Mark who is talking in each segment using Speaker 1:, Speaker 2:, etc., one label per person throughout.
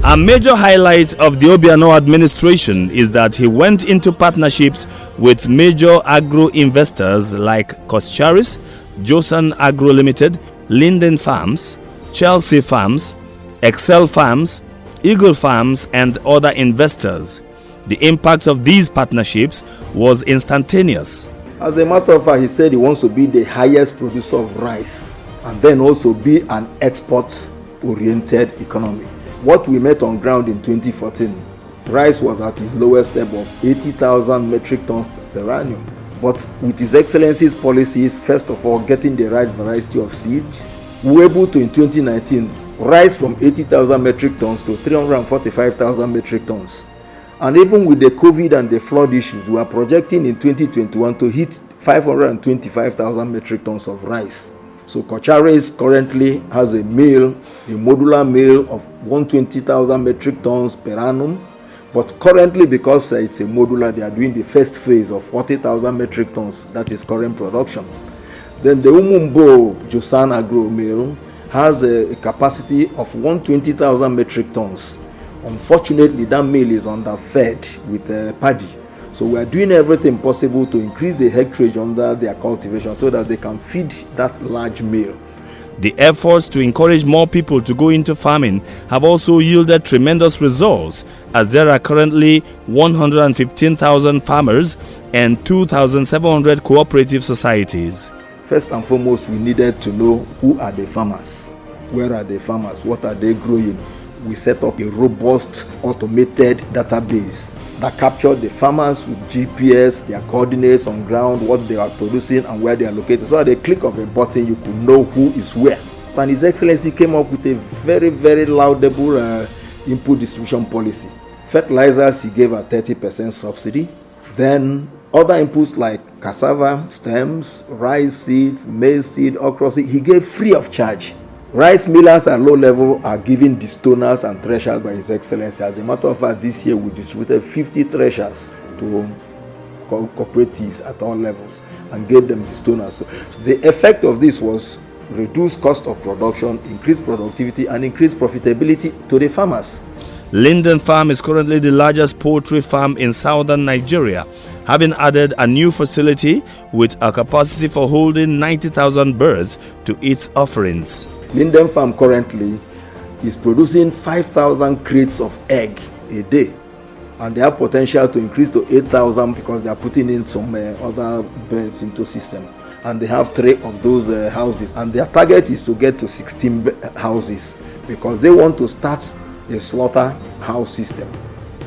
Speaker 1: A major highlight of the Obiano administration is that he went into partnerships with major agro investors like Srides, Josan Agro Limited, Linden Farms, Chelsea Farms, Excel Farms, Eagle Farms, and other investors. The impact of these partnerships was instantaneous.
Speaker 2: As a matter of fact, he said he wants to be the highest producer of rice and then also be an export-oriented economy. What we met on ground in 2014, rice was at its lowest level of 80,000 metric tons per annum. But with His Excellency's policies, first of all, getting the right variety of seed, we were able to, in 2019, rise from 80,000 metric tons to 345,000 metric tons. And even with the COVID and the flood issues, we are projecting in 2021 to hit 525,000 metric tons of rice. So Srides currently has a modular mill of 120,000 metric tons per annum. But currently, because it's a modular, they are doing the first phase of 40,000 metric tons. That is current production. Then the Umumbo Josan Agro Mill has a capacity of 120,000 metric tons. Unfortunately, that mill is underfed with paddy. So we are doing everything possible to increase the hectarage under their cultivation so that they can feed that large mill.
Speaker 1: The efforts to encourage more people to go into farming have also yielded tremendous results, as there are currently 115,000 farmers and 2,700 cooperative societies.
Speaker 2: First and foremost, we needed to know who are the farmers, where are the farmers, what are they growing. We set up a robust automated database that captured the farmers with GPS, their coordinates on ground, what they are producing and where they are located. So at the click of a button, you could know who is where. And His Excellency came up with a very, very laudable input distribution policy. Fertilizers, he gave a 30% subsidy. Then other inputs like cassava stems, rice seeds, maize seed, okra seed, he gave free of charge. Rice millers at low level are given destoners and threshers by His Excellency. As a matter of fact, this year we distributed 50 threshers to cooperatives at all levels and gave them destoners. So the effect of this was reduced cost of production, increased productivity, and increased profitability to the farmers.
Speaker 1: Linden Farm is currently the largest poultry farm in southern Nigeria, having added a new facility with a capacity for holding 90,000 birds to its offerings.
Speaker 2: Linden Farm currently is producing 5,000 crates of egg a day, and they have potential to increase to 8,000 because they are putting in some other birds into system, and they have 3 of those houses, and their target is to get to 16 houses because they want to start a slaughterhouse system.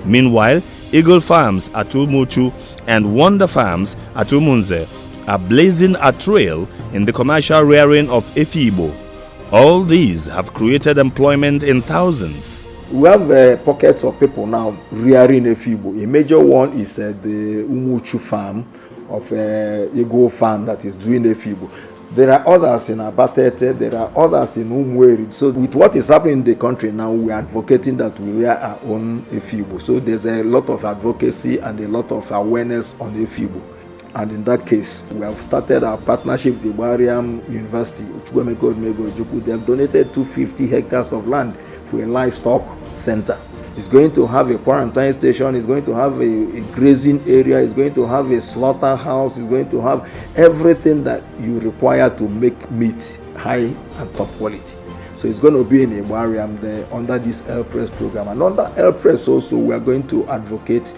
Speaker 1: Meanwhile, Eagle Farms at Umuchu and Wonder Farms at Umunze are blazing a trail in the commercial rearing of Efibo. All these have created employment in thousands.
Speaker 2: We have pockets of people now rearing Efibo. A major one is the Umuchu farm of Eagle Farm that is doing Efibo. There are others in Abatete, there are others in Umweri. So with what is happening in the country now, we are advocating that we rear our own Efibo. So there's a lot of advocacy and a lot of awareness on Efibo. And in that case, we have started our partnership with the Wariam University. They have donated 250 hectares of land for a livestock center. It's going to have a quarantine station, it's going to have a grazing area, it's going to have a slaughterhouse, it's going to have everything that you require to make meat high and top quality. So it's going to be in a Wariam there under this L-Press program. And under L-Press also, we are going to advocate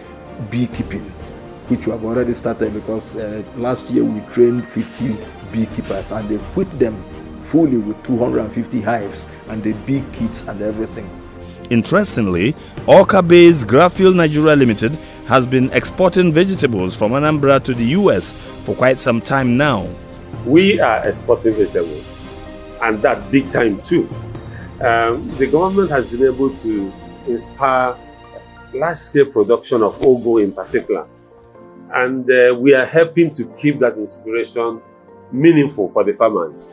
Speaker 2: beekeeping, which we have already started because last year we trained 50 beekeepers and they equipped them fully with 250 hives and the bee kits and everything.
Speaker 1: Interestingly, Awka-based Grafield Nigeria Limited has been exporting vegetables from Anambra to the US for quite some time now.
Speaker 3: We are exporting vegetables, and that big time too. The government has been able to inspire large-scale production of Ogo in particular. And we are helping to keep that inspiration meaningful for the farmers.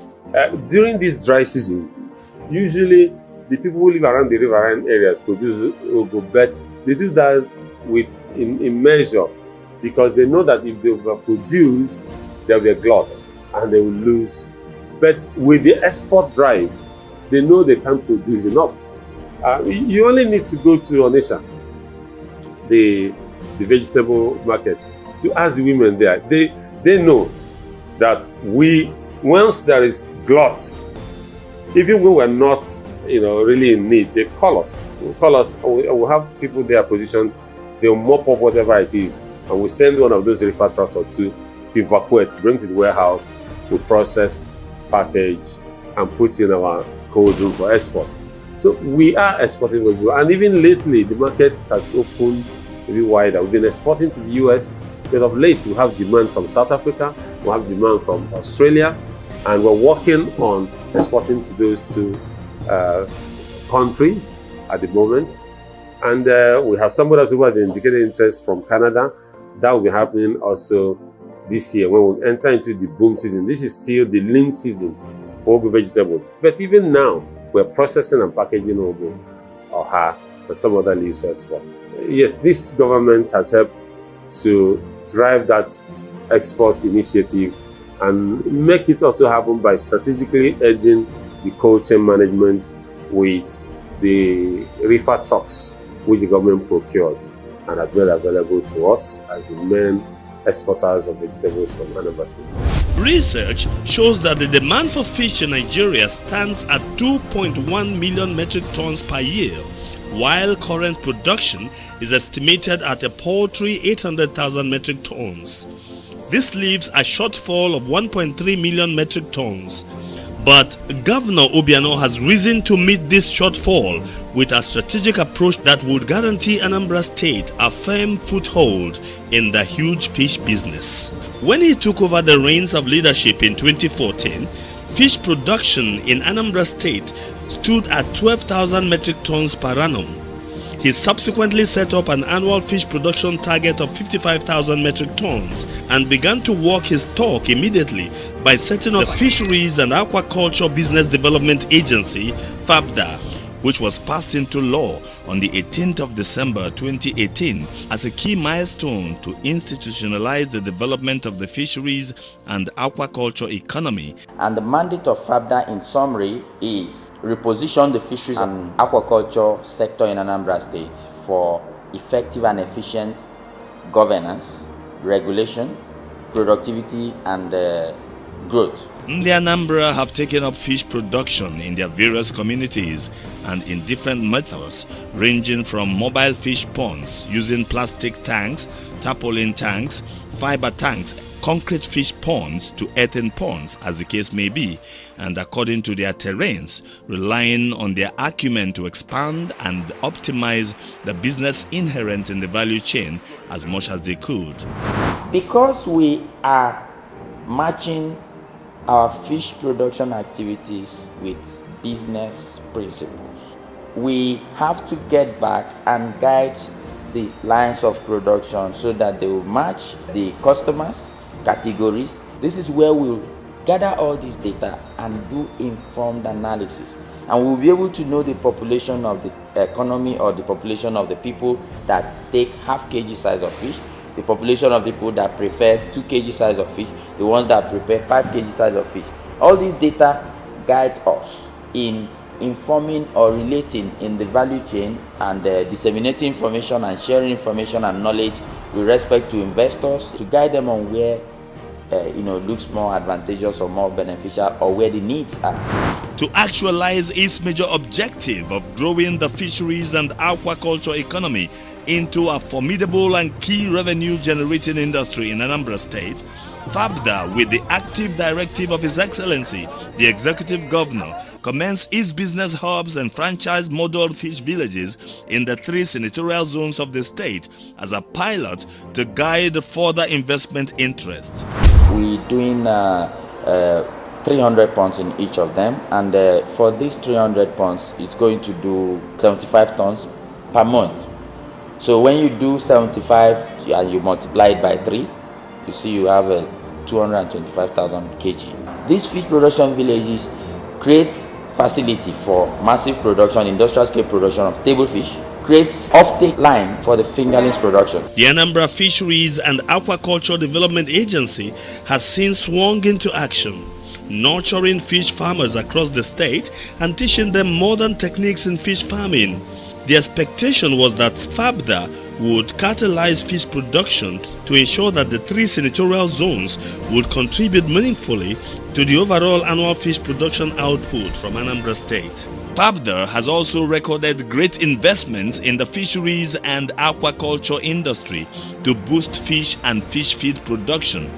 Speaker 3: During this dry season, usually the people who live around the riverine areas produce Ogo, but they do that in measure because they know that if they overproduce, there will be a glut and they will lose. But with the export drive, they know they can't produce enough. You only need to go to Onisha, the vegetable market, to ask the women there. They know that once there is glut, even when we're not really in need, they call us. We'll have people there positioned, they'll mop up whatever it is, and we send one of those reefer trucks or two to evacuate, bring to the warehouse, we process, package, and put in our cold room for export. So we are exporting vegetable, and even lately the market has opened a bit wider. We've been exporting to the US, but of late we have demand from South Africa, we have demand from Australia, and we're working on exporting to those two countries at the moment. And we have somebody else who has indicated interest from Canada. That will be happening also this year when we enter into the boom season. This is still the lean season for ugu vegetables. But even now, we're processing and packaging ugu, oha, and some other leaves for export. Yes, this government has helped to drive that export initiative and make it also happen by strategically aiding the cold chain management with the reefer trucks which the government procured and has made available to us as the main exporters of vegetables from Anambra State.
Speaker 1: Research shows that the demand for fish in Nigeria stands at 2.1 million metric tons per year, while current production is estimated at a paltry 800,000 metric tons. This leaves a shortfall of 1.3 million metric tons. But Governor Obiano has reason to meet this shortfall with a strategic approach that would guarantee Anambra State a firm foothold in the huge fish business. When he took over the reins of leadership in 2014, fish production in Anambra State stood at 12,000 metric tons per annum. He subsequently set up an annual fish production target of 55,000 metric tons and began to walk his talk immediately by setting up the Fisheries and Aquaculture Business Development Agency, FABDA, which was passed into law on the 18th of December 2018 as a key milestone to institutionalize the development of the fisheries and aquaculture economy.
Speaker 4: And the mandate of FABDA in summary is reposition the fisheries and aquaculture sector in Anambra State for effective and efficient governance, regulation, productivity, and growth.
Speaker 1: The Anambra have taken up fish production in their various communities and in different methods, ranging from mobile fish ponds using plastic tanks, tarpaulin tanks, fiber tanks, concrete fish ponds to earthen ponds, as the case may be, and according to their terrains, relying on their acumen to expand and optimize the business inherent in the value chain as much as they could.
Speaker 4: Because we are matching our fish production activities with business principles, we have to get back and guide the lines of production so that they will match the customers, categories. This is where we'll gather all this data and do informed analysis. And we'll be able to know the population of the economy or the population of the people that take half kg size of fish, the population of people that prefer 2 kg size of fish, the ones that prepare 5 kg size of fish. All this data guides us in informing or relating in the value chain and disseminating information and sharing information and knowledge with respect to investors to guide them on where looks more advantageous or more beneficial or where the needs are.
Speaker 1: To actualize its major objective of growing the fisheries and aquaculture economy into a formidable and key revenue-generating industry in Anambra State, FABDA, with the active directive of His Excellency, the Executive Governor, commenced its business hubs and franchise model fish villages in the 3 senatorial zones of the state as a pilot to guide further investment interest.
Speaker 4: We're doing 300 ponds in each of them, and for these 300 ponds, it's going to do 75 tons per month. So when you do 75 and you multiply it by 3, you see you have 225,000 kg. These fish production villages create facility for massive production, industrial scale production of table fish, creates off-take line for the fingerlings production.
Speaker 1: The Anambra Fisheries and Aquaculture Development Agency has since swung into action. nurturing fish farmers across the state and teaching them modern techniques in fish farming. The expectation was that FABDA would catalyze fish production to ensure that the 3 senatorial zones would contribute meaningfully to the overall annual fish production output from Anambra State. FABDA has also recorded great investments in the fisheries and aquaculture industry to boost fish and fish feed production.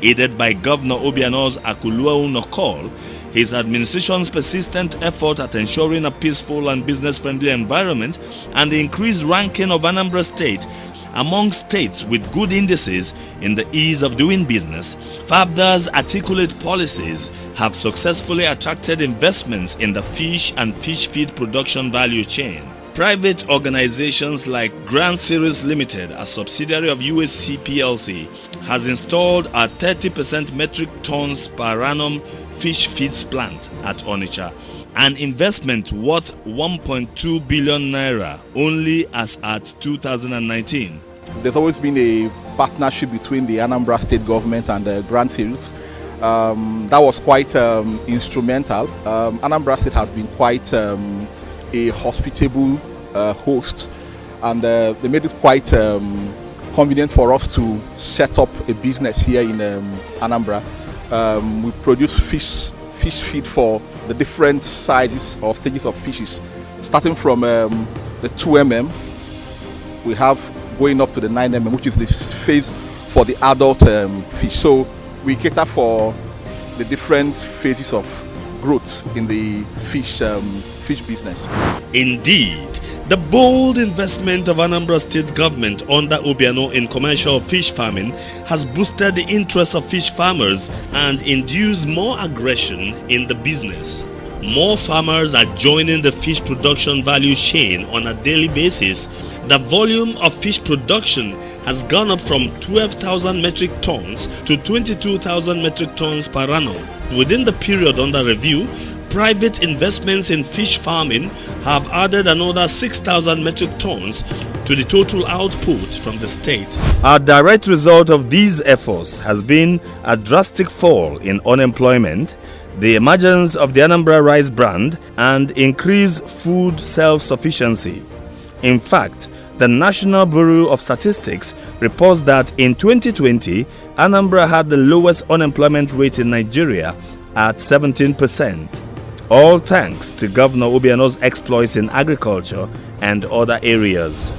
Speaker 1: Aided by Governor Obiano's Akuluo call, his administration's persistent effort at ensuring a peaceful and business-friendly environment, and the increased ranking of Anambra State among states with good indices in the ease of doing business, FABDA's articulate policies have successfully attracted investments in the fish and fish feed production value chain. Private organizations like Grand Series Limited, a subsidiary of USC PLC, has installed a 30% metric tons per annum fish feeds plant at Onitsha, an investment worth 1.2 billion naira only as at 2019.
Speaker 5: There's always been a partnership between the Anambra State government and the Grand Series. That was quite instrumental. Anambra State has been quite a hospitable host, and they made it quite convenient for us to set up a business here in Anambra. We produce fish feed for the different sizes or stages of fishes, starting from the 2 mm, we have going up to the 9 mm, which is the phase for the adult fish. So we cater for the different phases of growth in the fish business.
Speaker 1: Indeed, the bold investment of Anambra State government under Obiano in commercial fish farming has boosted the interest of fish farmers and induced more aggression in the business. More farmers are joining the fish production value chain on a daily basis. The volume of fish production has gone up from 12,000 metric tons to 22,000 metric tons per annum. Within the period under review, private investments in fish farming have added another 6,000 metric tons to the total output from the state. A direct result of these efforts has been a drastic fall in unemployment, the emergence of the Anambra Rice brand, and increased food self-sufficiency. In fact, the National Bureau of Statistics reports that in 2020, Anambra had the lowest unemployment rate in Nigeria at 17%. All thanks to Governor Obiano's exploits in agriculture and other areas.